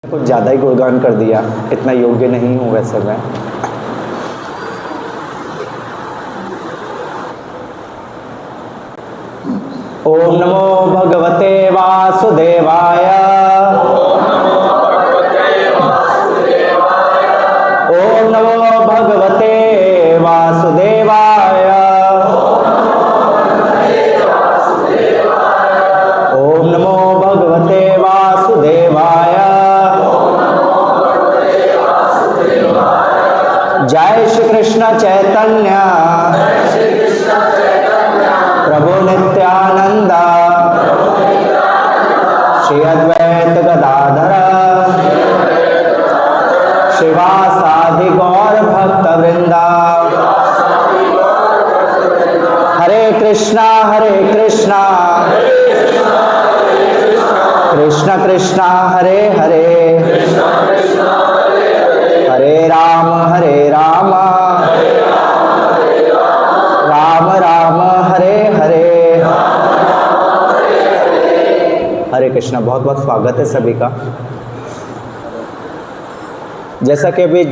कुछ ज़्यादा ही गुणगान कर दिया, इतना योग्य नहीं हूँ वैसे मैं। ओम नमो भगवते वासुदेवाय। ओम नमो भगवते वासुदेवाय। ओम नमो भगवते वासुदेवाय। जय श्री कृष्ण चैतन्य प्रभु नित्यानंद श्री अद्वैत गदाधर श्रीवासादि गौर भक्त वृंदा। हरे कृष्णा कृष्ण कृष्णा हरे हरे, हरे राम राम राम हरे हरे। हरे कृष्णा। बहुत बहुत स्वागत है सभी का। जैसा कि अभी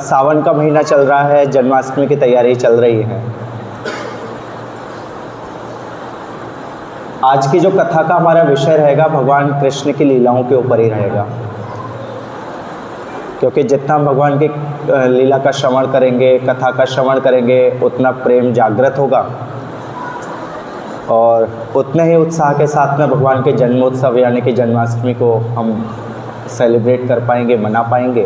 सावन का महीना चल रहा है, जन्माष्टमी की तैयारी चल रही है। आज की जो कथा का हमारा विषय रहेगा भगवान कृष्ण की लीलाओं के ऊपर ही रहेगा, क्योंकि जितना भगवान की लीला का श्रवण करेंगे, कथा का श्रवण करेंगे, उतना प्रेम जागृत होगा और उतने ही उत्साह के साथ में भगवान के जन्मोत्सव यानी कि जन्माष्टमी को हम सेलिब्रेट कर पाएंगे, मना पाएंगे।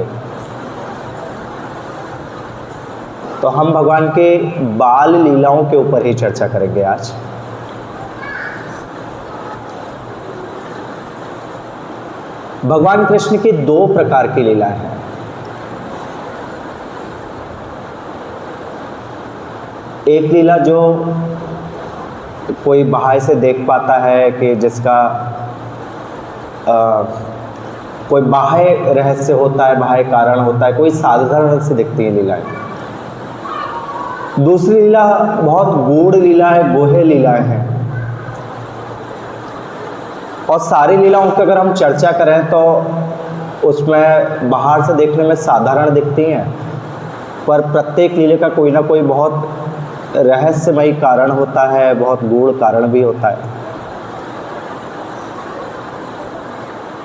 तो हम भगवान के बाल लीलाओं के ऊपर ही चर्चा करेंगे आज। भगवान कृष्ण की दो प्रकार की लीला है। एक लीला जो कोई बाहर से देख पाता है कि जिसका कोई बाह्य रहस्य होता है, बाह्य कारण होता है, कोई साधारण से दिखती है लीलाएं। दूसरी लीला बहुत गूढ़ लीला है, गोहे लीलाएं हैं। और सारी लीलाओं की अगर हम चर्चा करें तो उसमें बाहर से देखने में साधारण दिखती हैं, पर प्रत्येक लीला का कोई ना कोई बहुत रहस्यमयी कारण होता है, बहुत गूढ़ कारण भी होता है।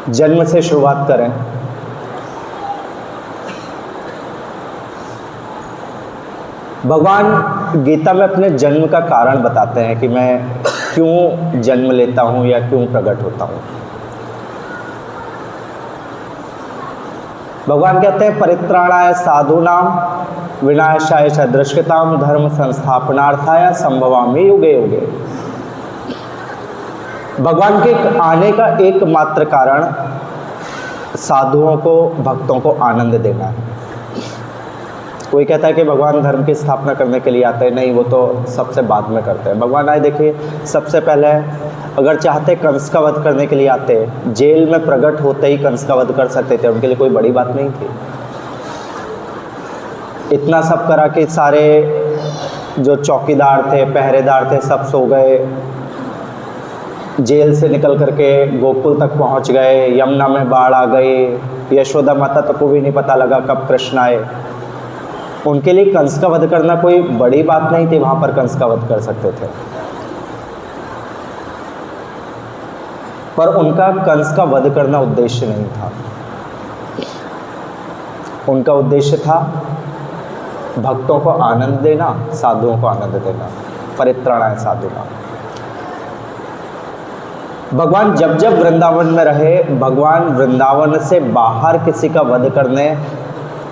जन्म से शुरुआत करें। भगवान गीता में अपने जन्म का कारण बताते हैं कि मैं क्यों जन्म लेता हूं या क्यों प्रकट होता हूं। भगवान कहते हैं परित्राणाय साधूनाम विनाशाय च दुष्कृताम धर्म संस्थापनार्थाय संभवामि युगे युगे। भगवान के आने का एकमात्र कारण साधुओं को, भक्तों को आनंद देना है। कोई कहता है कि भगवान धर्म की स्थापना करने के लिए आते हैं, नहीं, वो तो सबसे बाद में करते हैं। भगवान आए, देखिए, सबसे पहले अगर चाहते कंस का वध करने के लिए आते, जेल में प्रकट होते ही कंस का वध कर सकते थे, उनके लिए कोई बड़ी बात नहीं थी। इतना सब करा कि सारे जो चौकीदार थे, पहरेदार थे, सब सो गए, जेल से निकल करके गोकुल तक पहुंच गए, यमुना में बाढ़ आ गई, यशोदा माता तक को भी नहीं पता लगा कब कृष्ण आए। उनके लिए कंस का वध करना कोई बड़ी बात नहीं थी, वहां पर कंस का वध कर सकते थे। पर उनका कंस का वध करना उद्देश्य नहीं था। उनका उद्देश्य था भक्तों को आनंद देना, साधुओं को आनंद देना। परित्राणाय साधूनाम। भगवान जब जब वृंदावन में रहे, भगवान वृंदावन से बाहर किसी का वध करने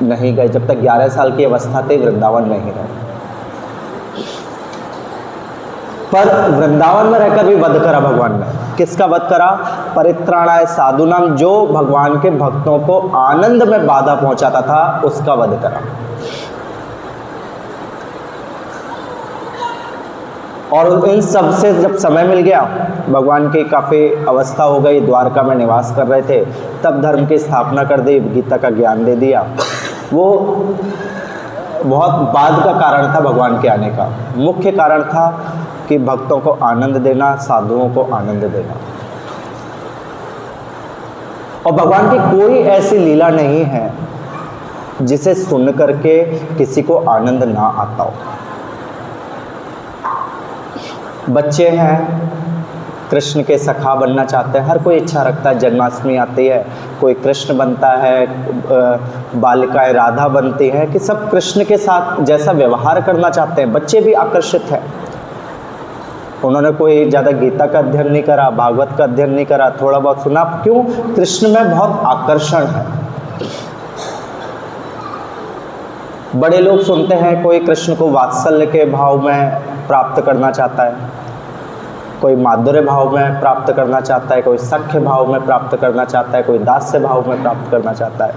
नहीं गए। जब तक 11 साल की अवस्था थी वृंदावन में ही रहे, पर वृंदावन में रहकर भी वध करा भगवान ने। किसका वध करा? परित्राणाय साधूनाम, जो भगवान के भक्तों को आनंद में बाधा पहुंचाता था, उसका वध करा। और इन सब से जब समय मिल गया, भगवान की काफ़ी अवस्था हो गई, द्वारका में निवास कर रहे थे, तब धर्म की स्थापना कर दी, गीता का ज्ञान दे दिया। वो बहुत बाद का कारण था भगवान के आने का। मुख्य कारण था कि भक्तों को आनंद देना, साधुओं को आनंद देना। और भगवान की कोई ऐसी लीला नहीं है जिसे सुन करके किसी को आनंद ना आता हो। बच्चे हैं, कृष्ण के सखा बनना चाहते हैं, हर कोई इच्छा रखता है। जन्माष्टमी आती है, कोई कृष्ण बनता है, बालिकाएं राधा बनती हैं, कि सब कृष्ण के साथ जैसा व्यवहार करना चाहते हैं। बच्चे भी आकर्षित हैं। उन्होंने कोई ज़्यादा गीता का अध्ययन नहीं करा, भागवत का अध्ययन नहीं करा, थोड़ा बहुत सुना। क्यों? कृष्ण में बहुत आकर्षण है। बड़े लोग सुनते हैं, कोई कृष्ण को वात्सल्य के भाव में प्राप्त करना चाहता है, कोई माधुर्य भाव में प्राप्त करना चाहता है, कोई सख्य भाव में प्राप्त करना चाहता है, कोई दास्य भाव में प्राप्त करना चाहता है।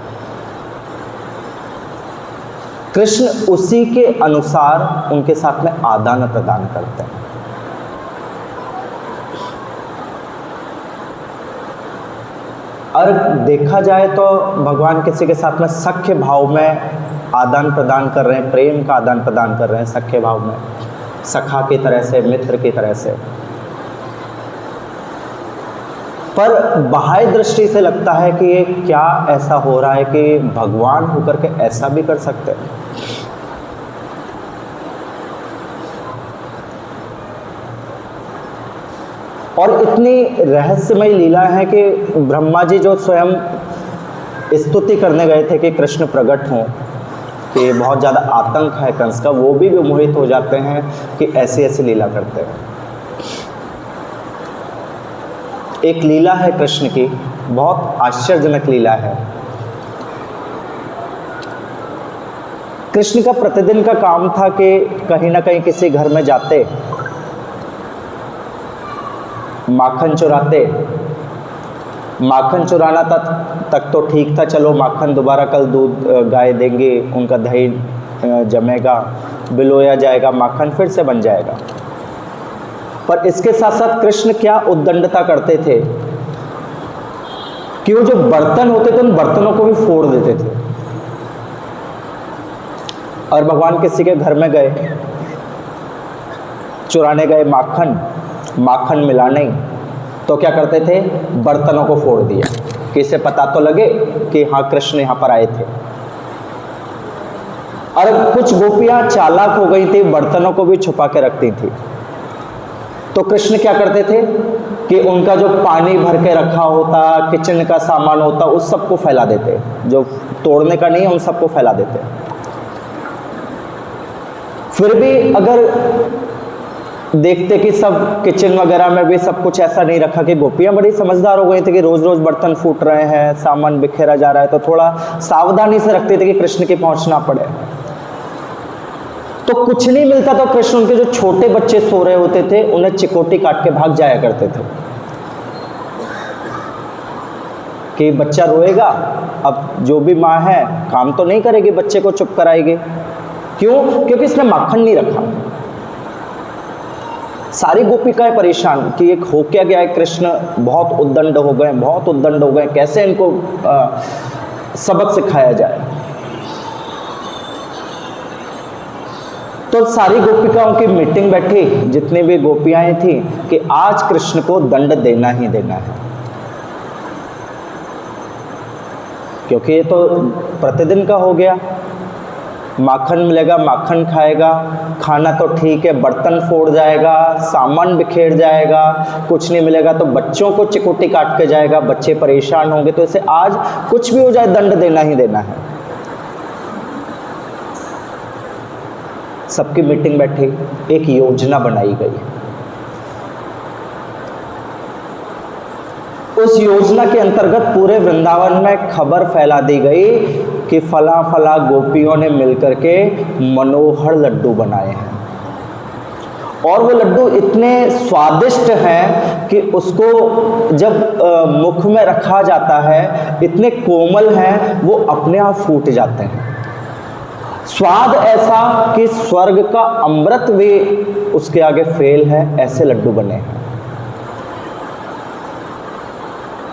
कृष्ण उसी के अनुसार उनके साथ में आदान प्रदान करते हैं। और देखा जाए तो भगवान किसी के साथ में सख्य भाव में आदान प्रदान कर रहे हैं, प्रेम का आदान प्रदान कर रहे हैं, सख्य भाव में, सखा की तरह से, मित्र की तरह से। पर बाह्य दृष्टि से लगता है कि ये क्या ऐसा हो रहा है कि भगवान होकर के ऐसा भी कर सकते हैं। और इतनी रहस्यमय लीला है कि ब्रह्मा जी जो स्वयं स्तुति करने गए थे कि कृष्ण प्रकट हों, कि बहुत ज़्यादा आतंक है कंस का, वो भी विमोहित हो जाते हैं कि ऐसी ऐसी लीला करते हैं। एक लीला है कृष्ण की, बहुत आश्चर्यजनक लीला है। कृष्ण का प्रतिदिन का काम था कि कहीं ना कहीं किसी घर में जाते, माखन चुराते। माखन चुराना तक तो ठीक था, चलो माखन दोबारा कल दूध गाय देंगे, उनका दही जमेगा, बिलोया जाएगा, माखन फिर से बन जाएगा। पर इसके साथ साथ कृष्ण क्या उद्दंडता करते थे कि वो जो बर्तन होते थे उन बर्तनों को भी फोड़ देते थे। और भगवान किसी के घर में गए, चुराने गए माखन, माखन मिला नहीं, तो क्या करते थे? बर्तनों को फोड़ दिया कि इसे पता तो लगे कि हाँ कृष्ण यहाँ पर आए थे। और कुछ गोपियां चालाक हो गई थी, बर्तनों को भी छुपा के रखती थी। तो कृष्ण क्या करते थे कि उनका जो पानी भर के रखा होता, किचन का सामान होता, उस सबको फैला देते, जो तोड़ने का नहीं है उन सबको फैला देते। फिर भी अगर देखते कि सब किचन वगैरह में भी सब कुछ ऐसा नहीं रखा, कि गोपियां बड़ी समझदार हो गई थी कि रोज रोज बर्तन फूट रहे हैं, सामान बिखेरा जा रहा है, तो थोड़ा सावधानी से रखते थे कि कृष्ण के पहुंचना पड़े। तो कुछ नहीं मिलता तो कृष्ण उनके जो छोटे बच्चे सो रहे होते थे उन्हें चिकोटी काट के भाग जाया करते थे कि बच्चा रोएगा, अब जो भी माँ है काम तो नहीं करेगी, बच्चे को चुप कराएगी। क्यों? क्योंकि इसने माखन नहीं रखा। सारी गोपिकाएं परेशान कि एक हो क्या गया है, कृष्ण बहुत उद्दंड हो गए, बहुत उद्दंड हो गए, कैसे इनको सबक सिखाया जाए। तो सारी गोपिकाओं की मीटिंग बैठी, जितनी भी गोपियां थी, कि आज कृष्ण को दंड देना ही देना है, क्योंकि ये तो प्रतिदिन का हो गया। माखन मिलेगा, माखन खाएगा, खाना तो ठीक है, बर्तन फोड़ जाएगा, सामान बिखेर जाएगा, कुछ नहीं मिलेगा तो बच्चों को चिकोटी काट के जाएगा, बच्चे परेशान होंगे, तो इसे आज कुछ भी हो जाए दंड देना ही देना है। सबकी मीटिंग बैठी, एक योजना बनाई गई। उस योजना के अंतर्गत पूरे वृंदावन में खबर फैला दी गई कि फला फला गोपियों ने मिलकर के मनोहर लड्डू बनाए हैं, और वो लड्डू इतने स्वादिष्ट हैं कि उसको जब मुख में रखा जाता है, इतने कोमल हैं वो अपने आप फूट जाते हैं। स्वाद ऐसा कि स्वर्ग का अमृत भी उसके आगे फेल है, ऐसे लड्डू बने हैं।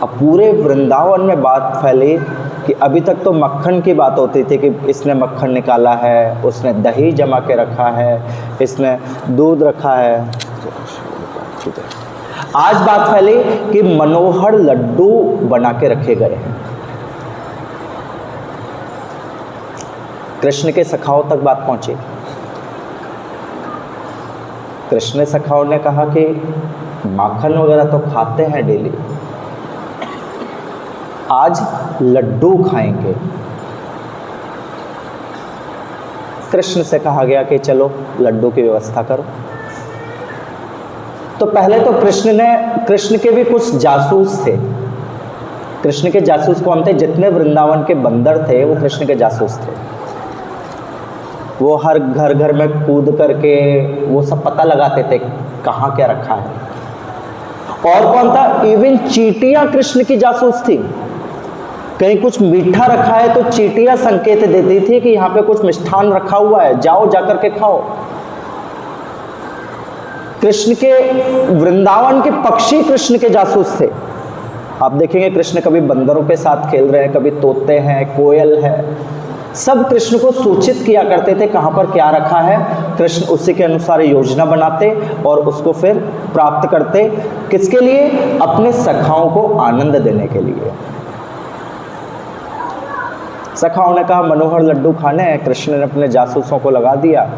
अब पूरे वृंदावन में बात फैली कि अभी तक तो मक्खन की बात होती थी कि इसने मक्खन निकाला है, उसने दही जमा के रखा है, इसने दूध रखा है। आज बात फैली कि मनोहर लड्डू बना के रखे गए हैं। कृष्ण के सखाओं तक बात पहुंची। कृष्ण सखाओं ने कहा कि माखन वगैरह तो खाते हैं डेली, आज लड्डू खाएंगे। कृष्ण से कहा गया कि चलो लड्डू की व्यवस्था करो। तो पहले तो कृष्ण के भी कुछ जासूस थे। कृष्ण के जासूस कौन थे? जितने वृंदावन के बंदर थे वो कृष्ण के जासूस थे। वो हर घर घर में कूद करके वो सब पता लगाते थे कहाँ क्या रखा है। और कौन था? इवन चींटियां कृष्ण की जासूस थी। कहीं कुछ मीठा रखा है तो चींटियां संकेत देती थी कि यहाँ पे कुछ मिष्ठान रखा हुआ है, जाओ जाकर के खाओ। कृष्ण के वृंदावन के पक्षी कृष्ण के जासूस थे। आप देखेंगे कृष्ण कभी बंदरों के साथ खेल रहे हैं, कभी तोते हैं, कोयल है, सब कृष्ण को सूचित किया करते थे कहाँ पर क्या रखा है। कृष्ण उसी के अनुसार योजना बनाते और उसको फिर प्राप्त करते। किसके लिए? अपने सखाओं को आनंद देने के लिए। सखाओं ने कहा मनोहर लड्डू खाने हैं। कृष्ण ने अपने जासूसों को लगा दिया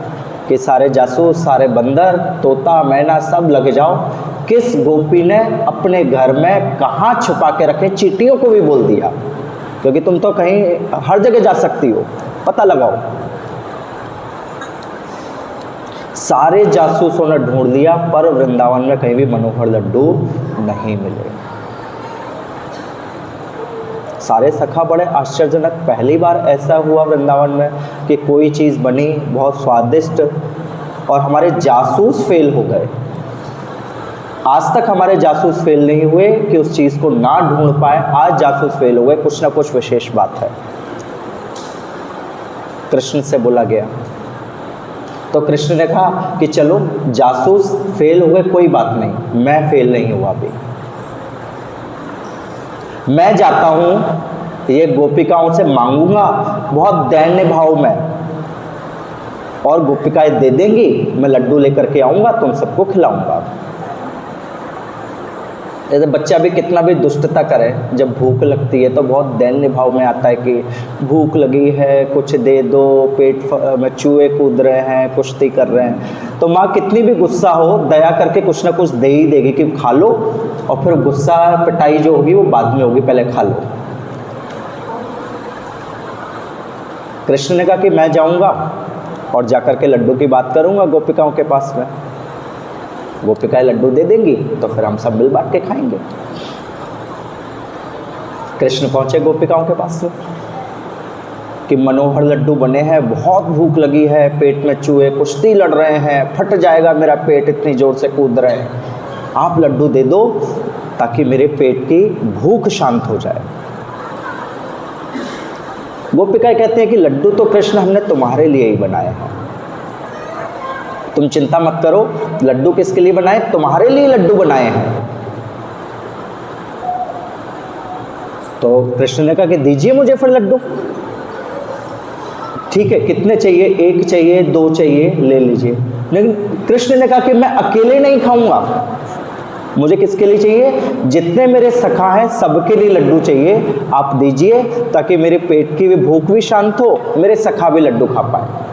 कि सारे जासूस, सारे बंदर, तोता, मैना सब लग जाओ। किस गोपी ने अपने घर में कहाँ छुपा के रखे, चींटियों को भी बोल दिया, क्योंकि तुम तो कहीं हर जगह जा सकती हो, पता लगाओ। सारे जासूसों ने ढूंढ लिया पर वृंदावन में कहीं भी मनोहर लड्डू नहीं मिले। सारे सखा बड़े आश्चर्यजनक, पहली बार ऐसा हुआ वृंदावन में कि कोई चीज़ बनी बहुत स्वादिष्ट और हमारे जासूस फेल हो गए। आज तक हमारे जासूस फेल नहीं हुए कि उस चीज़ को ना ढूंढ पाए, आज जासूस फेल हो गए। कुछ ना कुछ विशेष बात है। कृष्ण से बोला गया तो कृष्ण ने कहा कि चलो जासूस फेल हुए, कोई बात नहीं, मैं फेल नहीं हुआ अभी। मैं जाता हूँ ये गोपिकाओं से मांगूंगा बहुत दैन्य भाव में, और गोपिकाएं दे देंगी, मैं लड्डू लेकर के आऊँगा, तुम सबको खिलाऊंगा। जैसे बच्चा भी कितना भी दुष्टता करे, जब भूख लगती है तो बहुत दैन्य भाव में आता है कि भूख लगी है, कुछ दे दो, पेट में चूहे कूद रहे हैं, कुश्ती कर रहे हैं। तो माँ कितनी भी गुस्सा हो, दया करके कुछ ना कुछ दे ही देगी कि खा लो, और फिर गुस्सा पिटाई जो होगी वो बाद में होगी, पहले खा लो। कृष्ण ने कहा कि मैं जाऊंगा और जाकर के लड्डू की बात करूंगा गोपिकाओं के पास में, गोपिकाएं लड्डू दे देंगी तो फिर हम सब मिल बांट के खाएंगे। कृष्ण पहुंचे गोपिकाओं के पास में कि मनोहर लड्डू बने हैं, बहुत भूख लगी है, पेट में चूहे कुश्ती लड़ रहे हैं, फट जाएगा मेरा पेट, इतनी जोर से कूद रहे हैं, आप लड्डू दे दो ताकि मेरे पेट की भूख शांत हो जाए। गोपिकाएं कहते हैं कि लड्डू तो कृष्ण हमने तुम्हारे लिए ही बनाए हैं, तुम चिंता मत करो, लड्डू किसके लिए बनाए? तुम्हारे लिए लड्डू बनाए हैं। तो कृष्ण ने कहा कि दीजिए मुझे फिर लड्डू। ठीक है, कितने चाहिए? 1 चाहिए, 2 चाहिए, ले लीजिए। लेकिन कृष्ण ने कहा कि मैं अकेले नहीं खाऊंगा, मुझे किसके लिए चाहिए? जितने मेरे सखा हैं सबके लिए लड्डू चाहिए, आप दीजिए ताकि मेरे पेट की भी भूख भी शांत हो, मेरे सखा भी लड्डू खा पाए।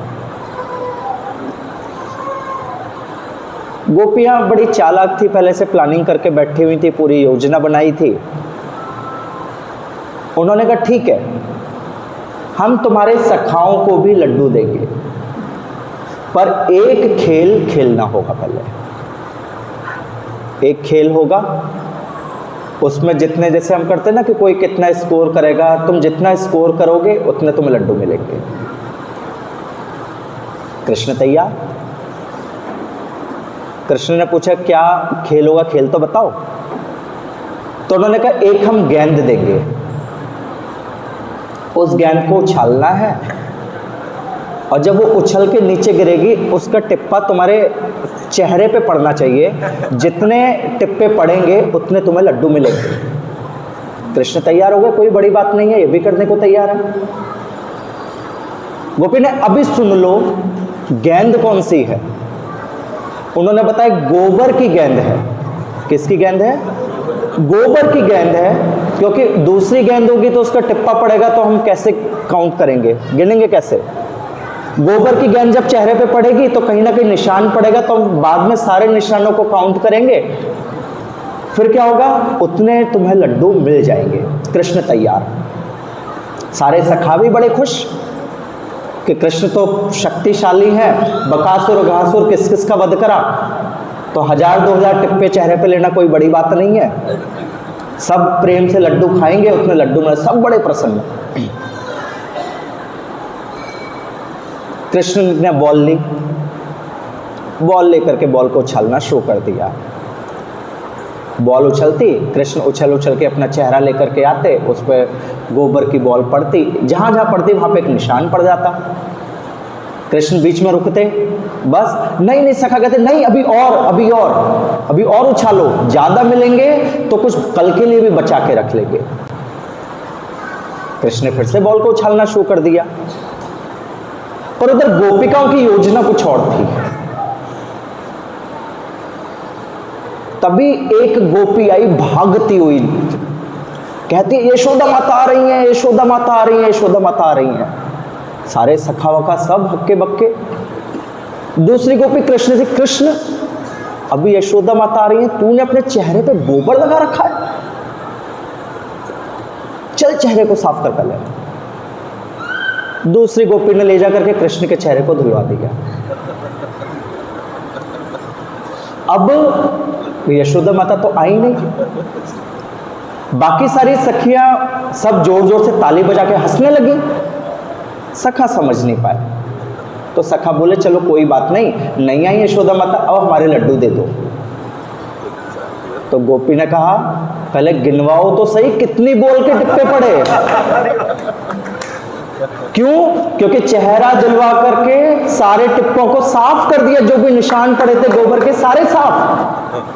गोपियां बड़ी चालाक थी, पहले से प्लानिंग करके बैठी हुई थी, पूरी योजना बनाई थी। उन्होंने कहा ठीक है, हम तुम्हारे सखाओं को भी लड्डू देंगे, पर एक खेल खेलना होगा। पहले एक खेल होगा, उसमें जितने, जैसे हम करते हैं ना कि कोई कितना स्कोर करेगा, तुम जितना स्कोर करोगे उतने तुम्हें लड्डू मिलेंगे। कृष्ण तैयार। कृष्ण ने पूछा क्या खेल होगा, खेल तो बताओ। तो उन्होंने कहा एक हम गेंद देंगे, उस गेंद को उछालना है, और जब वो उछल के नीचे गिरेगी उसका टिप्पा तुम्हारे चेहरे पे पड़ना चाहिए, जितने टिप्पे पड़ेंगे उतने तुम्हें लड्डू मिलेंगे। कृष्ण तैयार हो गए, कोई बड़ी बात नहीं है, ये भी करने को तैयार है। गोपी ने अभी सुन लो गेंद कौन सी है। उन्होंने बताया गोबर की गेंद है। किसकी गेंद है? गोबर की गेंद है, क्योंकि दूसरी गेंद होगी तो उसका टिप्पा पड़ेगा, तो हम कैसे काउंट करेंगे, गिनेंगे कैसे? गोबर की गेंद जब चेहरे पे पड़ेगी तो कहीं ना कहीं निशान पड़ेगा, तो हम बाद में सारे निशानों को काउंट करेंगे, फिर क्या होगा? उतने तुम्हें लड्डू मिल जाएंगे। कृष्ण तैयार। सारे सखा भी बड़े खुश कि कृष्ण तो शक्तिशाली है, बकासुर घासुर किस किस का वध करा, तो 1000-2000 टिप्पे चेहरे पे लेना कोई बड़ी बात नहीं है। सब प्रेम से लड्डू खाएंगे, उतने लड्डू में सब बड़े प्रसन्न। कृष्ण ने बॉल ली, बॉल लेकर के बॉल को उछलना शुरू कर दिया। बॉल उछलती, कृष्ण उछल उछल के अपना चेहरा लेकर के आते, उस पर गोबर की बॉल पड़ती, जहां जहां पड़ती वहां पे एक निशान पड़ जाता। कृष्ण बीच में रुकते, बस नहीं नहीं, सखा कहते नहीं, अभी और उछालो, ज्यादा मिलेंगे तो कुछ कल के लिए भी बचा के रख लेंगे। कृष्ण ने फिर से बॉल को उछालना शुरू कर दिया, पर उधर गोपिकाओं की योजना कुछ और थी। तभी एक गोपी आई भागती हुई, कहती है यशोदा माता आ रही है, यशोदा माता आ रही है, यशोदा माता आ रही है। सारे सखा वखा सब हक्के बक्के। दूसरी गोपी कृष्ण से, कृष्ण अभी यशोदा माता आ रही है, तूने अपने चेहरे पे गोबर लगा रखा है, चल चेहरे को साफ कर पहले। दूसरी गोपी ने ले जाकर के कृष्ण के चेहरे को धुलवा दिया। अब यशोदा माता तो आई नहीं, बाकी सारी सखियां सब जोर जोर से ताली बजा के हंसने लगी। सखा समझ नहीं पाए, तो सखा बोले चलो कोई बात नहीं, नहीं आई यशोदा माता, अब हमारे लड्डू दे दो। तो गोपी ने कहा पहले गिनवाओ तो सही कितनी बोल के टिप्पे पड़े। क्यों? क्योंकि चेहरा दिलवा करके सारे टिप्पों को साफ कर दिया, जो भी निशान पड़े थे गोबर के सारे साफ।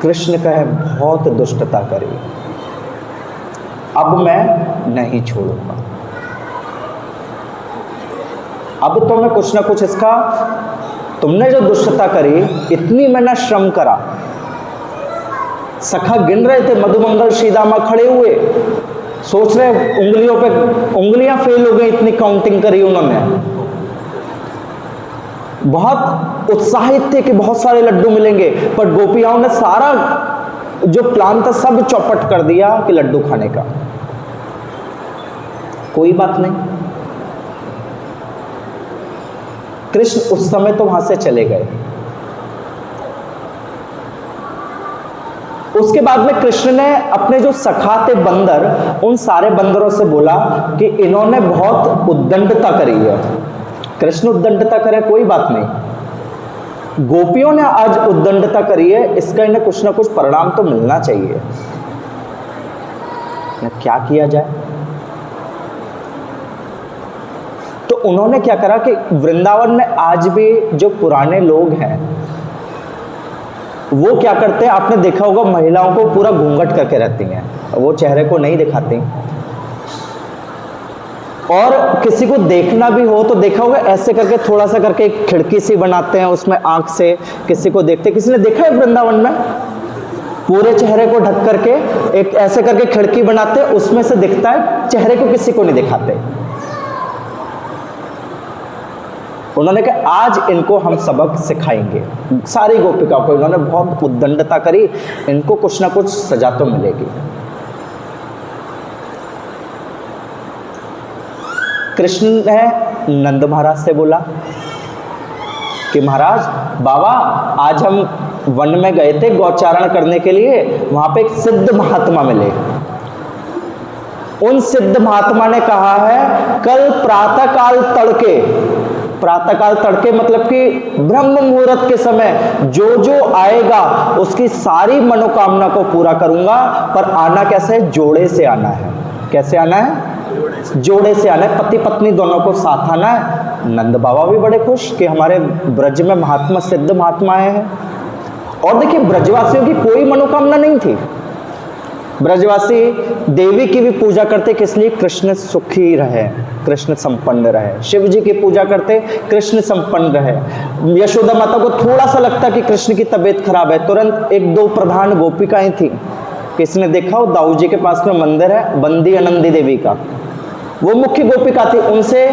कृष्ण कहे बहुत दुष्टता करी, अब मैं नहीं छोड़ूंगा, अब तो मैं कुछ ना कुछ इसका, तुमने जो दुष्टता करी, इतनी मैंने श्रम करा। सखा गिन रहे थे, मधुमंगल श्रीदामा खड़े हुए, सोच रहे उंगलियों पे उंगलियां फेल हो गई, इतनी काउंटिंग करी उन्होंने। बहुत उत्साहित थे कि बहुत सारे लड्डू मिलेंगे, पर गोपियाओं ने सारा जो प्लान था सब चौपट कर दिया कि लड्डू खाने का। कोई बात नहीं, कृष्ण उस समय तो वहां से चले गए। उसके बाद में कृष्ण ने अपने जो सखा थे बंदर, उन सारे बंदरों से बोला कि इन्होंने बहुत उद्दंडता करी है। कृष्ण उद्दंडता करे कोई बात नहीं, गोपियों ने आज उद्दंडता करी है, इसका इन्हें कुछ ना कुछ परिणाम तो मिलना चाहिए। क्या किया जाए? तो उन्होंने क्या करा कि वृंदावन में आज भी जो पुराने लोग हैं वो क्या करते हैं, आपने देखा होगा महिलाओं को पूरा घूंघट करके रहती हैं, वो चेहरे को नहीं दिखाती, और किसी को देखना भी हो तो देखा होगा ऐसे करके थोड़ा सा करके एक खिड़की सी बनाते हैं, उसमें आंख से किसी को देखते। किसी ने देखा है वृंदावन में पूरे चेहरे को ढक करके एक ऐसे करके खिड़की बनाते, उसमें से दिखता है, चेहरे को किसी को नहीं दिखाते। उन्होंने कहा आज इनको हम सबक सिखाएंगे। सारी गोपिकाओं को इन्होंने बहुत उद्दंडता करी, इनको कुछ ना कुछ सजा तो मिलेगी। कृष्ण ने नंद महाराज से बोला कि महाराज बाबा, आज हम वन में गए थे गौचारण करने के लिए, वहां पे एक सिद्ध महात्मा मिले। उन सिद्ध महात्मा ने कहा है कल प्रातःकाल तड़के मतलब कि ब्रह्म मुहूर्त के समय जो जो आएगा उसकी सारी मनोकामना को पूरा करूंगा, पर आना कैसे है? जोड़े से आना है। कैसे आना है? जोड़े से आना है, पति पत्नी दोनों को साथ आना है। नंद बाबा भी बड़े खुश कि हमारे ब्रज में महात्मा सिद्ध महात्मा आए हैं। और देखिए ब्रजवासियों की कोई मनोकामना नहीं थी, ब्रजवासी देवी की भी पूजा करते, किस लिए? कृष्ण सुखी रहे, कृष्ण संपन्न रहे। शिव जी की पूजा करते, कृष्ण संपन्न रहे। यशोदा माता को थोड़ा सा लगता कि कृष्ण की तबीयत खराब है, तुरंत एक दो प्रधान गोपिकाएं थी, किसने देखा हो, दाऊ जी के पास में मंदिर है बंदी आनंदी देवी का, वो मुख्य गोपिका थी, उनसे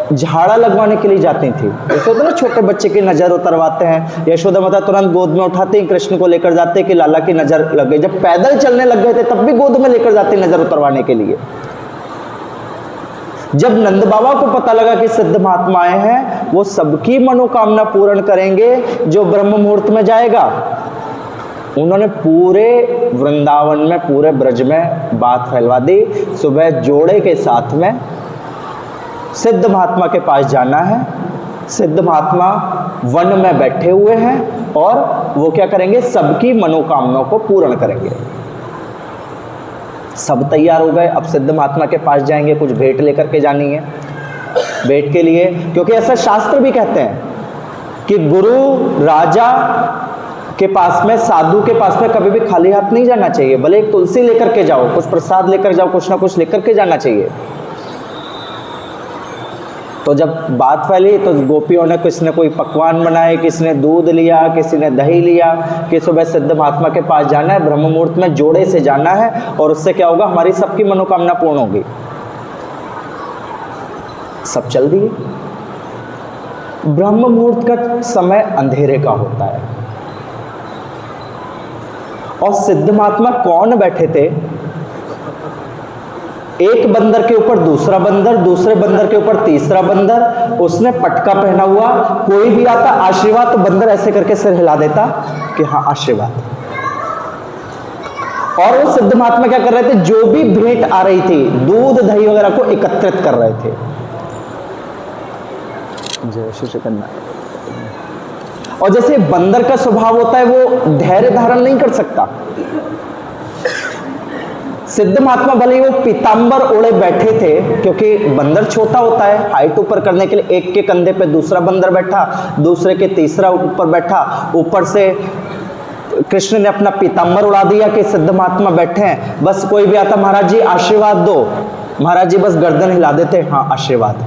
झाड़ा लगवाने के लिए जाती थी। जैसे होता है ना छोटे बच्चे की नजर उतरवाते हैं, यशोदा माता तुरंत गोद में उठाते ही कृष्ण को लेकर जाते कि लाला की नजर लग गई। जब पैदल चलने लग गए थे तब भी गोद में लेकर जाते नजर उतरवाने के लिए। जब नंद बाबा को पता लगा कि सिद्ध महात्माएं हैं, वो सबकी मनोकामना पूर्ण करेंगे जो ब्रह्म मुहूर्त में जाएगा, उन्होंने पूरे वृंदावन में, पूरे ब्रज में बात फैलवा दी। सुबह जोड़े के साथ में सिद्ध महात्मा के पास जाना है। सिद्ध महात्मा वन में बैठे हुए हैं और वो क्या करेंगे? सबकी मनोकामनाओं को पूर्ण करेंगे। सब तैयार हो गए, अब सिद्ध महात्मा के पास जाएंगे, कुछ भेंट लेकर के जानी है। भेंट के लिए, क्योंकि ऐसा शास्त्र भी कहते हैं कि गुरु राजा के पास में, साधु के पास में कभी भी खाली हाथ नहीं जाना चाहिए। भले एक तुलसी लेकर के जाओ, कुछ प्रसाद लेकर जाओ, कुछ ना कुछ लेकर के जाना चाहिए। तो जब बात फैली तो गोपियों ने, किसी ने कोई पकवान बनाए, किसी ने दूध लिया, किसी ने दही लिया, कि सुबह सिद्ध महात्मा के पास जाना है, ब्रह्म मुहूर्त में जोड़े से जाना है और उससे क्या होगा? हमारी सबकी मनोकामना पूर्ण होगी। सब चल दिए। ब्रह्म मुहूर्त का समय अंधेरे का होता है और सिद्ध महात्मा कौन बैठे थे? एक बंदर के ऊपर दूसरा बंदर, दूसरे बंदर के ऊपर तीसरा बंदर, उसने पटका पहना हुआ। कोई भी आता आशीर्वाद तो बंदर ऐसे करके सिर हिला देता कि हाँ आशीर्वाद। और वो सिद्ध महात्मा क्या कर रहे थे? जो भी भेंट आ रही थी, दूध दही वगैरह को एकत्रित कर रहे थे। जय श्री चैतन्य। और जैसे बंदर का स्वभाव होता है, वो धैर्य धारण नहीं कर सकता। सिद्ध महात्मा भले वो पीतांबर ओढ़े बैठे थे, क्योंकि बंदर छोटा होता है, हाइट ऊपर करने के लिए एक के कंधे पे दूसरा बंदर बैठा, दूसरे के तीसरा ऊपर बैठा, ऊपर से कृष्ण ने अपना पीतांबर उड़ा दिया कि सिद्ध महात्मा बैठे हैं। बस कोई भी आता, महाराज जी आशीर्वाद दो, महाराज जी बस गर्दन हिला देते, हाँ आशीर्वाद।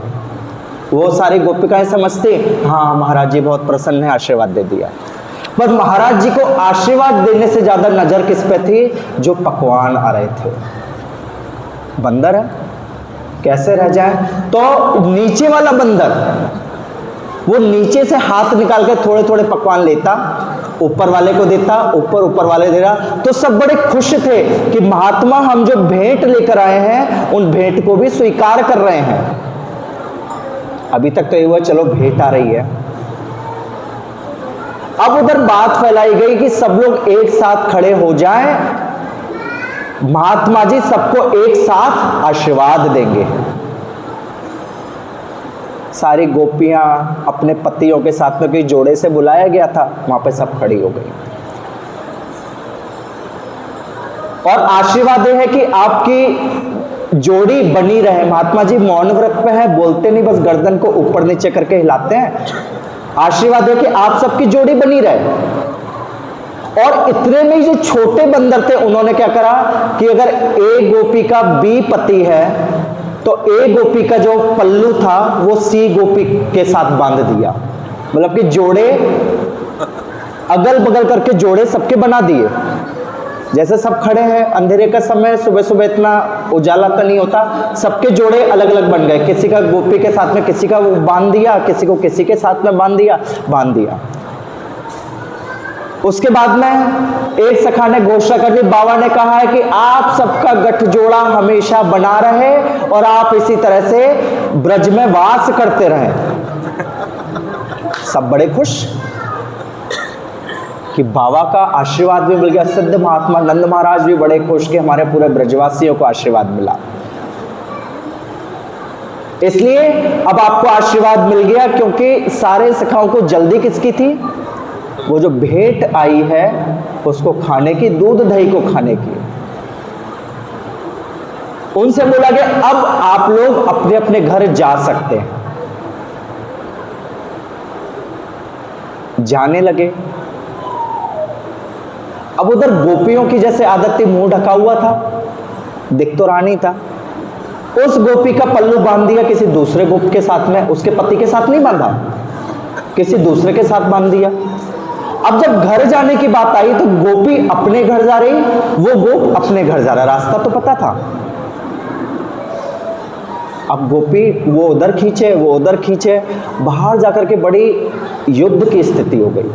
वो सारी गोपिकाएं समझती, हाँ महाराज जी बहुत प्रसन्न है, आशीर्वाद दे दिया। पर महाराज जी को आशीर्वाद देने से ज्यादा नजर किस पे थी? जो पकवान आ रहे थे। बंदर है, कैसे रह जाए? तो नीचे वाला बंदर, वो नीचे से हाथ निकाल के थोड़े थोड़े पकवान लेता, ऊपर वाले को देता, ऊपर वाले दे रहा। तो सब बड़े खुश थे कि महात्मा हम जो भेंट लेकर आए हैं, उन भेंट को भी स्वीकार कर रहे हैं। अभी तक तो ये हुआ चलो भेंट आ रही है। अब उधर बात फैलाई गई कि सब लोग एक साथ खड़े हो जाएं, महात्मा जी सबको एक साथ आशीर्वाद देंगे। सारी गोपियां अपने पतियों के साथ में, कोई जोड़े से बुलाया गया था, वहां पे सब खड़ी हो गई। और आशीर्वाद यह है कि आपकी जोड़ी बनी रहे। महात्मा जी मौन व्रत पे है, बोलते नहीं, बस गर्दन को ऊपर नीचे करके हिलाते हैं। आशीर्वाद है कि आप सबकी जोड़ी बनी रहे। और इतने में जो छोटे बंदर थे, उन्होंने क्या करा कि अगर ए गोपी का बी पति है तो ए गोपी का जो पल्लू था वो सी गोपी के साथ बांध दिया। मतलब कि जोड़े अगल बगल करके जोड़े सबके बना दिए। जैसे सब खड़े हैं, अंधेरे का समय, सुबह सुबह इतना उजाला तो नहीं होता, सबके जोड़े अलग अलग बन गए। किसी का गोपी के साथ में किसी का बांध दिया, किसी को किसी के साथ में बांध दिया। उसके बाद में एक सखा ने घोषणा कर दी, बाबा ने कहा है कि आप सबका गठजोड़ा हमेशा बना रहे और आप इसी तरह से ब्रज में वास करते रहे। सब बड़े खुश कि बाबा का आशीर्वाद भी मिल गया। सिद्ध महात्मा नंद महाराज भी बड़े खुश कि हमारे पूरे ब्रजवासियों को आशीर्वाद मिला। इसलिए अब आपको आशीर्वाद मिल गया, क्योंकि सारे सखाओं को जल्दी किसकी थी? वो जो भेंट आई है उसको खाने की, दूध दही को खाने की। उनसे बोला गया अब आप लोग अपने अपने घर जा सकते हैं। जाने लगे। अब उधर गोपियों की जैसे आदत थी, मुंह ढका हुआ था, दिख तो रानी था, उस गोपी का पल्लू बांध दिया किसी दूसरे गोप के साथ में, उसके पति के साथ नहीं बांधा, किसी दूसरे के साथ बांध दिया। अब जब घर जाने की बात आई तो गोपी अपने घर जा रही, वो गोप अपने घर जा रहा, रास्ता तो पता था। अब गोपी वो उधर खींचे, वो उधर खींचे, बाहर जाकर के बड़ी युद्ध की स्थिति हो गई।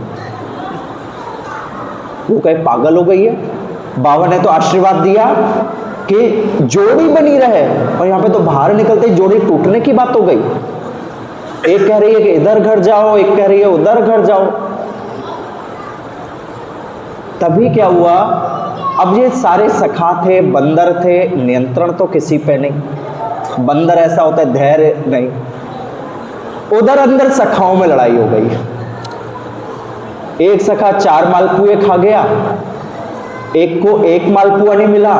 वो कहीं पागल हो गई है। बाबा ने तो आशीर्वाद दिया कि जोड़ी बनी रहे, और यहां पे तो बाहर निकलते ही जोड़ी टूटने की बात हो गई। एक कह रही है कि इधर घर जाओ, एक कह रही है उधर घर जाओ। तभी क्या हुआ, अब ये सारे सखा थे, बंदर थे, नियंत्रण तो किसी पे नहीं। बंदर ऐसा होता है, धैर्य नहीं। उधर अंदर सखाओं में लड़ाई हो गई। एक सखा 4 मालपुए खा गया, एक को 1 मालपुआ नहीं मिला।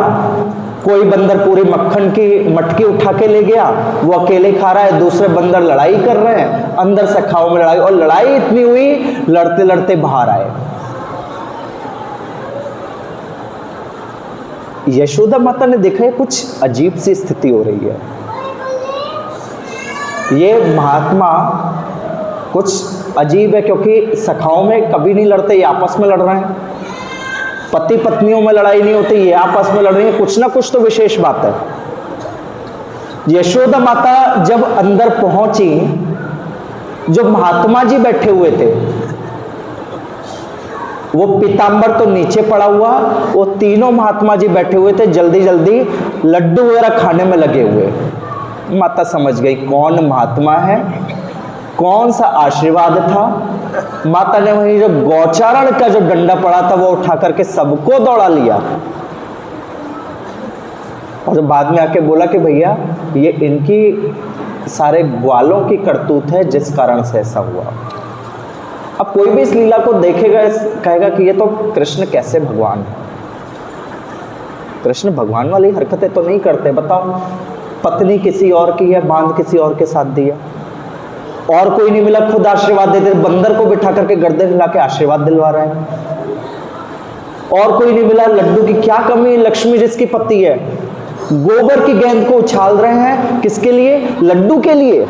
कोई बंदर पूरी मक्खन की मटकी उठा के ले गया, वो अकेले खा रहा है, दूसरे बंदर लड़ाई कर रहे हैं, अंदर सखाओं में लड़ाई। और लड़ाई इतनी हुई, लड़ते लड़ते बाहर आए। यशोदा माता ने देखा है कुछ अजीब सी स्थिति हो रही है। ये महात्मा कुछ अजीब है, क्योंकि सखाओं में कभी नहीं लड़ते, ये आपस में लड़ रहे हैं। पति पत्नियों में लड़ाई नहीं होती, ये आपस में लड़ रही है। कुछ ना कुछ तो विशेष बात है। यशोदा माता जब अंदर पहुंची, जो महात्मा जी बैठे हुए थे, वो पीतांबर तो नीचे पड़ा हुआ, वो तीनों महात्मा जी बैठे हुए थे, जल्दी जल्दी लड्डू वगैरह खाने में लगे हुए। माता समझ गई कौन महात्मा है, कौन सा आशीर्वाद था। माता ने वही जो गौचारण का जो डंडा पड़ा था वो उठा करके सबको दौड़ा लिया, और बाद में आके बोला कि भैया ये इनकी सारे ग्वालों की करतूत है जिस कारण से ऐसा हुआ। अब कोई भी इस लीला को देखेगा, कहेगा कि ये तो कृष्ण कैसे भगवान है। कृष्ण भगवान वाली हरकतें तो नहीं करते। बताओ, पत्नी किसी और की है, बांध किसी और के साथ दिया, और कोई नहीं मिला, खुद आशीर्वाद देते, बंदर को बिठा करके गर्दन हिला के आशीर्वाद दिलवा रहे हैं। और कोई नहीं मिला, लड्डू की क्या कमी, लक्ष्मी जिसकी पति है, गोबर की गेंद को उछाल रहे हैं, किसके लिए, लड्डू के लिए।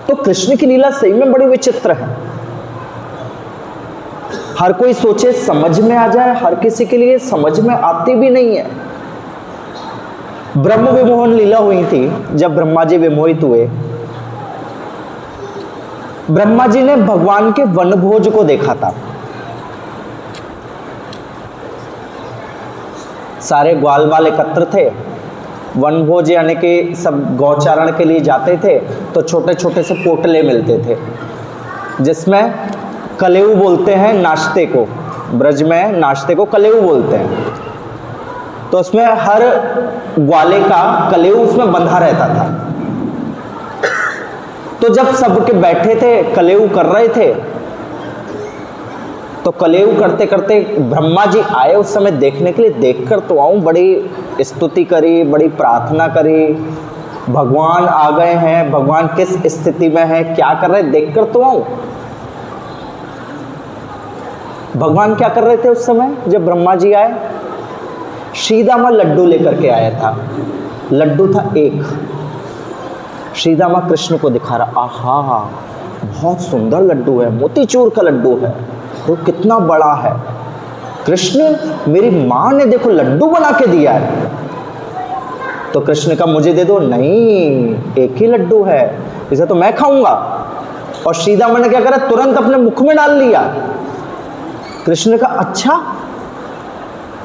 तो कृष्ण की लीला सही में बड़ी विचित्र है। हर कोई सोचे समझ में आ जाए, हर किसी के लिए समझ में आती भी नहीं है। ब्रह्म विमोहन लीला हुई थी, जब ब्रह्मा जी विमोहित हुए। ब्रह्मा जी ने भगवान के वनभोज को देखा था। सारे ग्वाल बाल एकत्र थे, वनभोज यानी कि सब गौचारण के लिए जाते थे, तो छोटे छोटे से पोटले मिलते थे, जिसमें कलेऊ बोलते हैं नाश्ते को, ब्रज में नाश्ते को कलेऊ बोलते हैं। तो उसमें हर ग्वाले का कलेऊ उसमें बंधा रहता था। तो जब सबके बैठे थे, कलेऊ कर रहे थे, तो कलेऊ करते करते ब्रह्मा जी आए उस समय देखने के लिए। देखकर तो आऊं, बड़ी स्तुति करी, बड़ी प्रार्थना करी, भगवान आ गए हैं, भगवान किस स्थिति में है, क्या कर रहे, देखकर तो आऊं। भगवान क्या कर रहे थे उस समय जब ब्रह्मा जी आए? श्रीदामा लड्डू लेकर के आया था। लड्डू था एक। श्रीदामा कृष्ण को दिखा रहा, आहा बहुत सुंदर लड्डू है, मोतीचूर का लड्डू है, तो कितना बड़ा है। कृष्ण, मेरी माँ ने देखो लड्डू बना के दिया है। तो कृष्ण का मुझे दे दो। नहीं, एक ही लड्डू है, इसे तो मैं खाऊंगा। और श्रीदामा ने क्या करा, तुरंत अपने मुख में डाल लिया। कृष्ण ने कहा अच्छा,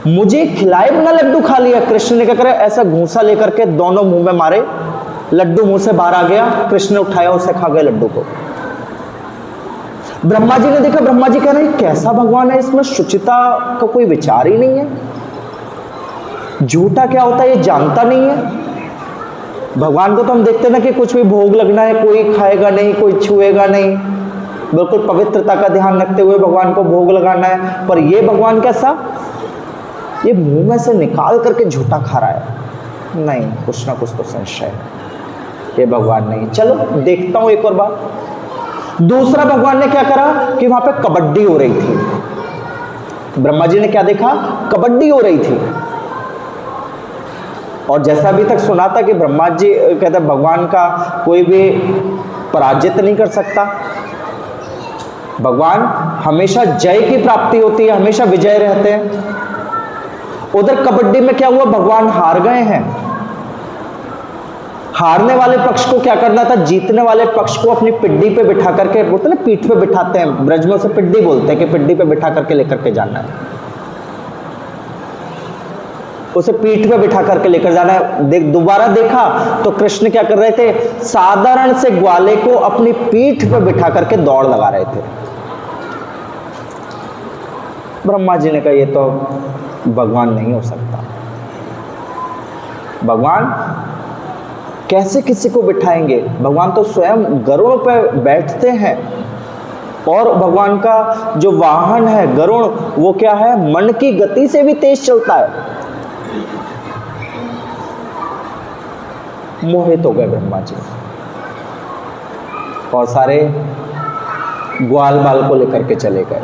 मुझे खिलाए बिना लड्डू खा लिया। कृष्ण ने क्या करा, ऐसा घूंसा लेकर के दोनों मुंह में मारे, लड्डू मुंह से बाहर आ गया। कृष्ण ने उठाया, उसे खा गए लड्डू को। ब्रह्मा जी ने देखा, ब्रह्मा जी कह रहे हैं कैसा भगवान है, इसमें शुचिता का कोई विचार ही नहीं है, झूठा क्या होता है ये जानता नहीं है। भगवान को तो हम देखते ना कि कुछ भी भोग लगना है, कोई खाएगा नहीं, कोई छुएगा नहीं, बिल्कुल पवित्रता का ध्यान रखते हुए भगवान को भोग लगाना है। पर ये भगवान कैसा, ये मुंह में से निकाल करके झूठा खा रहा है। नहीं, कुछ ना कुछ तो संशय है। ये भगवान नहीं। चलो देखता हूं एक और बार। दूसरा भगवान ने क्या करा कि वहां पे कबड्डी हो रही थी। ब्रह्मा जी ने क्या देखा? कबड्डी हो रही थी। और जैसा अभी तक सुना था कि ब्रह्मा जी कहते भगवान का कोई भी पराजित नहीं कर सकता, भगवान हमेशा जय की प्राप्ति होती है, हमेशा विजय रहते हैं। उधर कबड्डी में क्या हुआ? भगवान हार गए हैं। हारने वाले पक्ष को क्या करना था? जीतने वाले पक्ष को अपनी पिड्डी पे बिठा करके, बोलते ना पीठ पे बिठाते हैं, ब्रज में उसे पिड्डी बोलते हैं, कि पिड्डी पे बिठा करके लेकर के जाना है, उसे पीठ पे बिठा करके लेकर जाना है। दोबारा देखा तो कृष्ण क्या कर रहे थे? साधारण से ग्वाले को अपनी पीठ पे बिठा करके दौड़ लगा रहे थे। ब्रह्मा जी ने कहा ये तो भगवान नहीं हो सकता, भगवान कैसे किसी को बिठाएंगे? भगवान तो स्वयं गरुड़ पर बैठते हैं, और भगवान का जो वाहन है गरुड़, वो क्या है? मन की गति से भी तेज चलता है। मोहित हो गए ब्रह्मा जी, और सारे ग्वाल बाल को लेकर के चले गए,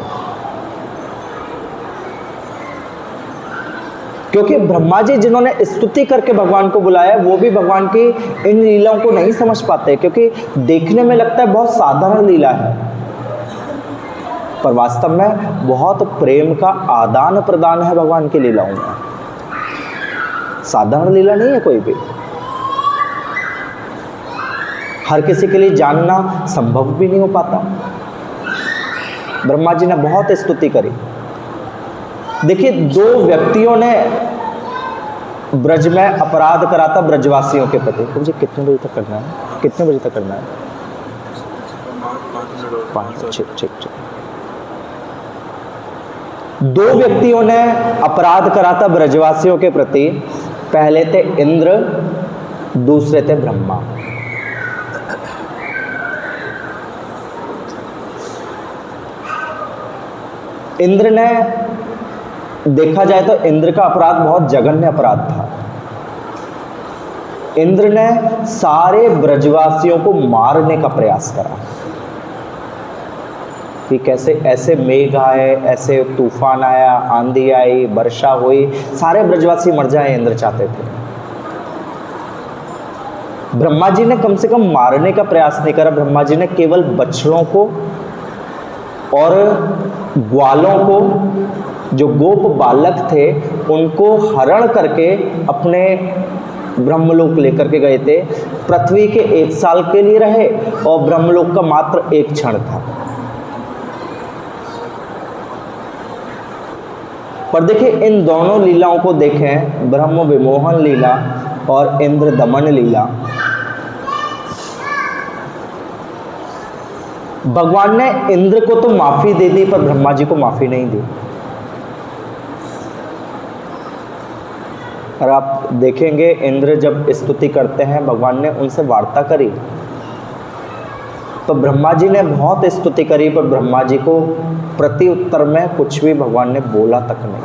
क्योंकि ब्रह्मा जी जिन्होंने स्तुति करके भगवान को बुलाया, वो भी भगवान की इन लीलाओं को नहीं समझ पाते, क्योंकि देखने में लगता है बहुत साधारण लीला है, पर वास्तव में बहुत प्रेम का आदान प्रदान है भगवान की लीलाओं में। साधारण लीला नहीं है कोई भी, हर किसी के लिए जानना संभव भी नहीं हो पाता। ब्रह्मा जी ने बहुत स्तुति करी। देखिए, दो व्यक्तियों ने ब्रज में अपराध करा था ब्रजवासियों के प्रति। मुझे कितने बजे तक करना है? कितने बजे तक करना है? 5। ठीक। दो व्यक्तियों ने अपराध करा था ब्रजवासियों के प्रति। पहले थे इंद्र, दूसरे थे ब्रह्मा। इंद्र ने, देखा जाए तो इंद्र का अपराध बहुत जघन्य अपराध था। इंद्र ने सारे ब्रजवासियों को मारने का प्रयास करा कि कैसे ऐसे मेघ आए, ऐसे तूफान आया, आंधी आई, वर्षा हुई, सारे ब्रजवासी मर जाए, इंद्र चाहते थे। ब्रह्मा जी ने कम से कम मारने का प्रयास नहीं करा। ब्रह्मा जी ने केवल बछड़ों को और ग्वालों को, जो गोप बालक थे, उनको हरण करके अपने ब्रह्मलोक लेकर के गए थे। पृथ्वी के 1 साल के लिए रहे, और ब्रह्मलोक का मात्र 1 क्षण था। पर देखिए, इन दोनों लीलाओं को देखें, ब्रह्म विमोहन लीला और इंद्र दमन लीला। भगवान ने इंद्र को तो माफी दे दी, पर ब्रह्मा जी को माफी नहीं दी। और आप देखेंगे, इंद्र जब स्तुति करते हैं, भगवान ने उनसे वार्ता करी, तो ब्रह्मा जी ने बहुत स्तुति करी, पर ब्रह्मा जी को प्रति उत्तर में कुछ भी भगवान ने बोला तक नहीं।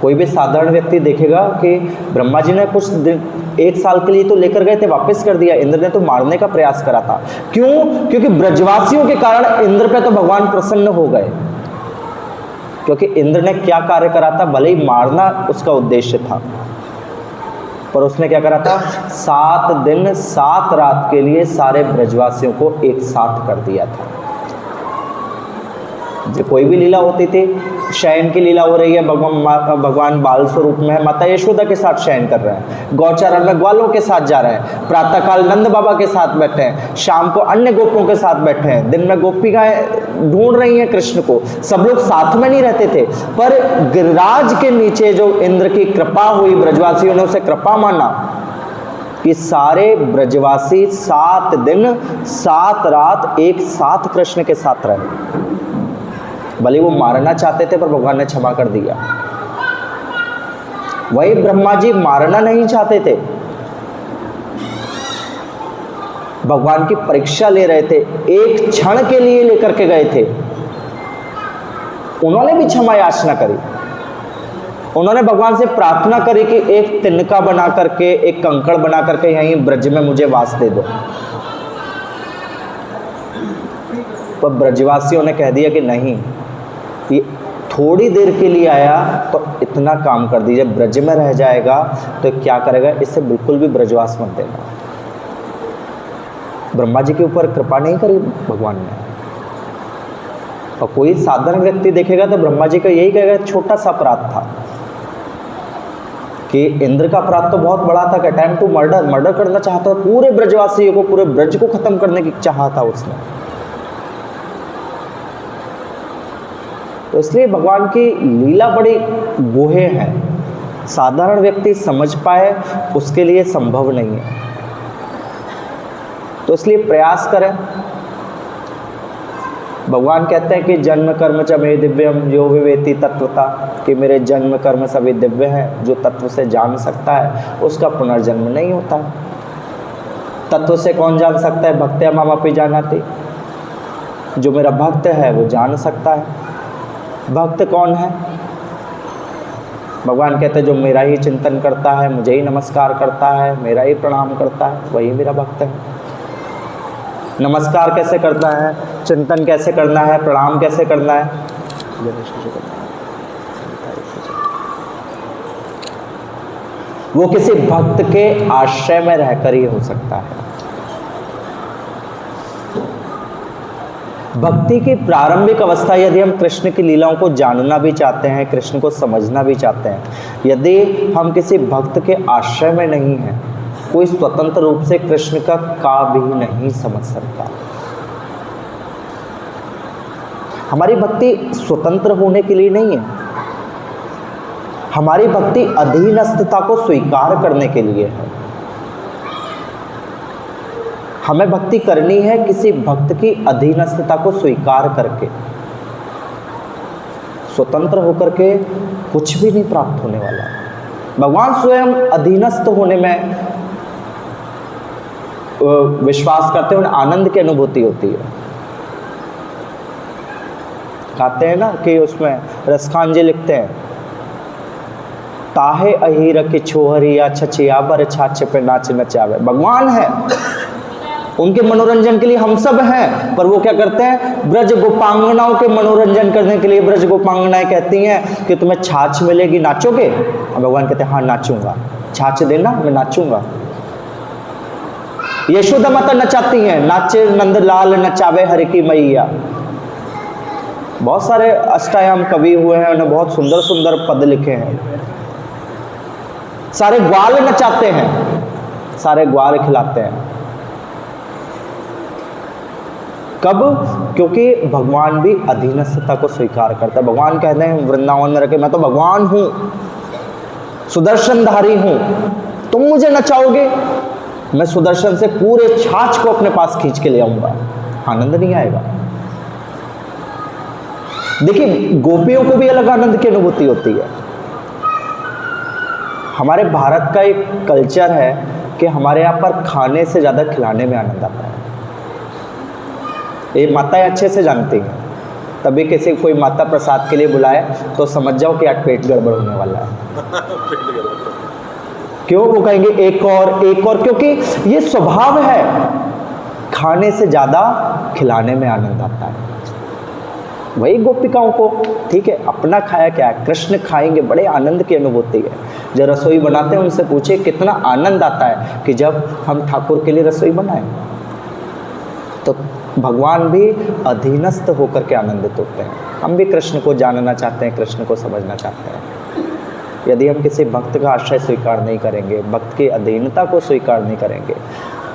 कोई भी साधारण व्यक्ति देखेगा कि ब्रह्मा जी ने कुछ दिन, 1 साल के लिए तो लेकर गए थे, वापस कर दिया। इंद्र ने तो मारने का प्रयास करा था। क्यों? क्योंकि ब्रजवासियों के कारण इंद्र पे तो भगवान प्रसन्न हो गए, क्योंकि इंद्र ने क्या कार्य करा था? भले ही मारना उसका उद्देश्य था, पर उसने क्या करा था? 7 दिन 7 रात के लिए सारे ब्रजवासियों को एक साथ कर दिया था। जो कोई भी लीला होती थी, शयन की लीला हो रही है, भगवान बाल स्वरूप में है, माता यशोदा के साथ शयन कर रहे हैं, गौचारण में ग्वालों के साथ जा रहे हैं, प्रातःकाल नंद बाबा के साथ बैठे हैं, शाम को अन्य गोपों के साथ बैठे हैं, दिन में गोपिकाएं ढूंढ रही हैं कृष्ण को। सब लोग साथ में नहीं रहते थे, पर गिरिराज के नीचे जो इंद्र की कृपा हुई, ब्रजवासियों ने उसे कृपा माना कि सारे ब्रजवासी 7 दिन 7 रात एक साथ कृष्ण के साथ रहे। भले वो मारना चाहते थे, पर भगवान ने क्षमा कर दिया। वही ब्रह्मा जी मारना नहीं चाहते थे, भगवान की परीक्षा ले रहे थे, 1 क्षण के लिए लेकर के गए थे। उन्होंने भी क्षमा याचना करी, उन्होंने भगवान से प्रार्थना करी कि एक तिनका बना करके, एक कंकड़ बना करके यहीं ब्रज में मुझे वास दे दो। पर ब्रजवासियों ने कह दिया कि नहीं, ये थोड़ी देर के लिए आया तो इतना काम कर दीजिए, ब्रज में रह जाएगा तो क्या करेगा, इससे बिल्कुल भी ब्रजवास मत देना। ब्रह्मा जी के ऊपर कृपा नहीं करी भगवान ने। और कोई साधारण व्यक्ति देखेगा तो ब्रह्मा जी का यही कहेगा छोटा सा अपराध था, कि इंद्र का अपराध तो बहुत बड़ा था, कि अटेम्प्ट टू मर्डर करना चाहता था पूरे ब्रजवासियों को, पूरे ब्रज को खत्म करने की चाह था उसने। तो इसलिए भगवान की लीला बड़ी गोहे है, साधारण व्यक्ति समझ पाए उसके लिए संभव नहीं है। तो इसलिए प्रयास करें। भगवान कहते हैं कि जन्म कर्म च मे दिव्यम यो विवेति तत्वता, कि मेरे जन्म कर्म सभी दिव्य हैं, जो तत्व से जान सकता है उसका पुनर्जन्म नहीं होता। तत्व से कौन जान सकता है? भक्त्या मामपि जानाति, जो मेरा भक्त है वो जान सकता है। भक्त कौन है? भगवान कहते हैं जो मेरा ही चिंतन करता है, मुझे ही नमस्कार करता है, मेरा ही प्रणाम करता है, वही मेरा भक्त है। नमस्कार कैसे करना है, चिंतन कैसे करना है, प्रणाम कैसे करना है? वो किसी भक्त के आश्रय में रहकर ही हो सकता है। भक्ति की प्रारंभिक अवस्था, यदि हम कृष्ण की लीलाओं को जानना भी चाहते हैं, कृष्ण को समझना भी चाहते हैं, यदि हम किसी भक्त के आश्रय में नहीं हैं, कोई स्वतंत्र रूप से कृष्ण का भी नहीं समझ सकता। हमारी भक्ति स्वतंत्र होने के लिए नहीं है, हमारी भक्ति अधीनस्थता को स्वीकार करने के लिए है। हमें भक्ति करनी है किसी भक्त की अधीनस्थता को स्वीकार करके। स्वतंत्र होकर के कुछ भी नहीं प्राप्त होने वाला। भगवान स्वयं अधीनस्थ होने में विश्वास करते हैं, आनंद की अनुभूति होती है। कहते हैं ना कि उसमें रसखान जी लिखते हैं, ताहे अहीर के छोहरिया छछिया बर छाछ पे नाच नचावे। भगवान है, उनके मनोरंजन के लिए हम सब हैं, पर वो क्या करते हैं? ब्रज गोपांगनाओं के मनोरंजन करने के लिए ब्रज गोपांगनाएं कहती हैं कि तुम्हें छाछ मिलेगी, नाचोगे? और भगवान कहते हैं हाँ नाचूंगा, छाछ देना, मैं नाचूंगा। यशोदा माता नचाती हैं, नाचे नंदलाल नचावे हरि की मैया। बहुत सारे अष्टायाम कवि हुए हैं, उन्होंने बहुत सुंदर सुंदर पद लिखे हैं। सारे ग्वाल नचाते हैं, सारे ग्वाल खिलाते हैं। कब? क्योंकि भगवान भी अधीनस्थता को स्वीकार करता है। भगवान कहते हैं वृंदावन में रखे, मैं तो भगवान हूं, सुदर्शनधारी हूं, तुम मुझे नचाओगे, मैं सुदर्शन से पूरे छाछ को अपने पास खींच के ले आऊंगा। आनंद नहीं आएगा? देखिए, गोपियों को भी अलग आनंद की अनुभूति होती है। हमारे भारत का एक कल्चर है कि हमारे यहाँ पर खाने से ज़्यादा खिलाने में आनंद आता है। ये माताएं अच्छे से जानती हैं। तभी किसी कोई माता प्रसाद के लिए बुलाए तो समझ जाओ कि आज पेट गड़बड़ होने वाला है। क्यों? वो कहेंगे एक और, क्योंकि ये स्वभाव है, खाने से ज़्यादा खिलाने में आनंद आता है। वही गोपिकाओं को, ठीक है, अपना खाया क्या है, कृष्ण खाएंगे, बड़े आनंद की अनुभूति है। जब रसोई बनाते हैं उनसे पूछे कितना आनंद आता है कि जब हम ठाकुर के लिए रसोई बनाएं। तो भगवान भी अधीनस्थ होकर के आनंदित होते हैं। हम भी कृष्ण को जानना चाहते हैं, कृष्ण को समझना चाहते हैं। यदि हम किसी भक्त का आश्रय स्वीकार नहीं करेंगे, भक्त की अधीनता को स्वीकार नहीं करेंगे,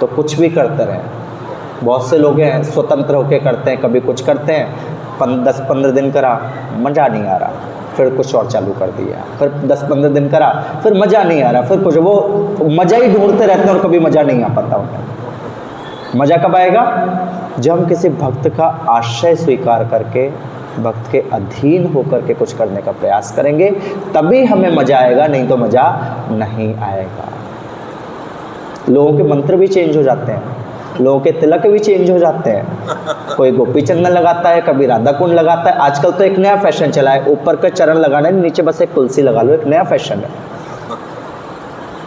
तो कुछ भी करते रहें। बहुत से लोग हैं स्वतंत्र होकर करते हैं, कभी कुछ करते हैं, 10-15 दिन करा, मज़ा नहीं आ रहा, फिर कुछ और चालू कर दिया, फिर 10-15 दिन करा, फिर मज़ा नहीं आ रहा, फिर कुछ, वो मज़ा ही ढूंढते रहते हैं और कभी मज़ा नहीं आ पाता उन्हें। मज़ा कब आएगा? जब हम किसी भक्त का आश्रय स्वीकार करके, भक्त के अधीन होकर के कुछ करने का प्रयास करेंगे, तभी हमें मज़ा आएगा, नहीं तो मज़ा नहीं आएगा। लोगों के मंत्र भी चेंज हो जाते हैं। लोगों के तिलक भी चेंज हो जाते हैं। कोई गोपी चंदन लगाता है, कभी राधा कुंड लगाता है। आजकल तो एक नया फैशन चला है, ऊपर का चरण लगाना है, नीचे बस एक तुलसी लगा लो, एक नया फैशन है।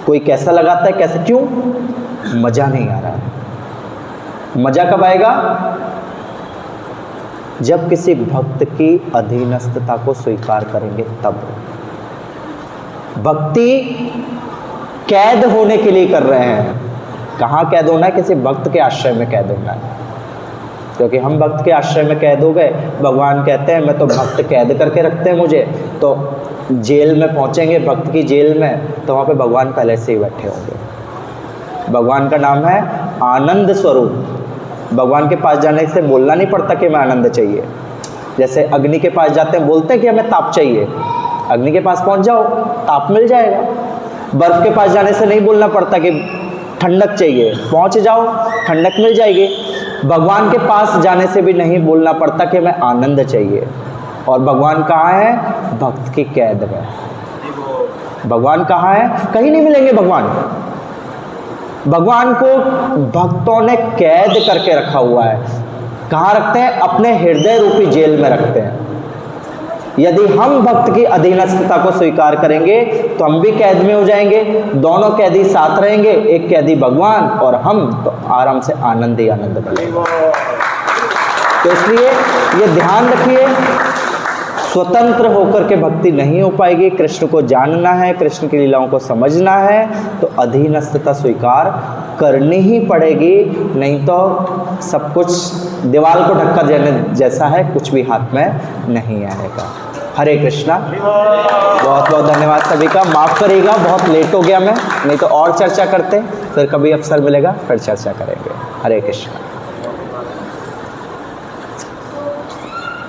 कोई कैसा लगाता है, कैसे, क्यों? मजा नहीं आ रहा है। मजा कब आएगा? जब किसी भक्त की अधीनस्थता को स्वीकार करेंगे तब। भक्ति कैद होने के लिए कर रहे हैं। कहाँ कैद होना है? किसी भक्त के आश्रय में कैद होना है। क्योंकि हम भक्त के आश्रय में कैद हो गए, भगवान कहते हैं मैं तो भक्त कैद करके रखते हैं मुझे, तो जेल में पहुंचेंगे, भक्त की जेल में, तो वहाँ पे भगवान पहले से ही बैठे होंगे। भगवान का नाम है आनंद स्वरूप। भगवान के पास जाने से बोलना नहीं पड़ता कि मैं आनंद चाहिए। जैसे अग्नि के पास जाते हैं, बोलते हैं कि हमें ताप चाहिए, अग्नि के पास पहुंच जाओ, ताप मिल जाएगा। बर्फ़ के पास जाने से नहीं बोलना पड़ता कि ठंडक चाहिए, पहुंच जाओ, ठंडक मिल जाएगी। भगवान के पास जाने से भी नहीं बोलना पड़ता कि हमें आनंद चाहिए। और भगवान कहाँ है? भक्त की कैद में। भगवान कहाँ है? कहीं नहीं मिलेंगे भगवान। भगवान को भक्तों ने कैद करके रखा हुआ है। कहाँ रखते हैं? अपने हृदय रूपी जेल में रखते हैं। यदि हम भक्त की अधीनस्थता को स्वीकार करेंगे तो हम भी कैद में हो जाएंगे, दोनों कैदी साथ रहेंगे, एक कैदी भगवान और हम, तो आराम से आनंद ही आनंद बनेगा। तो इसलिए ये ध्यान रखिए, स्वतंत्र होकर के भक्ति नहीं हो पाएगी। कृष्ण को जानना है, कृष्ण की लीलाओं को समझना है, तो अधीनस्थता स्वीकार करनी ही पड़ेगी, नहीं तो सब कुछ दीवार को ढक्का देने जैसा है, कुछ भी हाथ में नहीं आएगा। हरे कृष्णा। बहुत बहुत धन्यवाद सभी का। माफ़ करिएगा, बहुत लेट हो गया मैं, नहीं तो और चर्चा करते, फिर कभी अवसर मिलेगा फिर चर्चा करेंगे। हरे कृष्णा।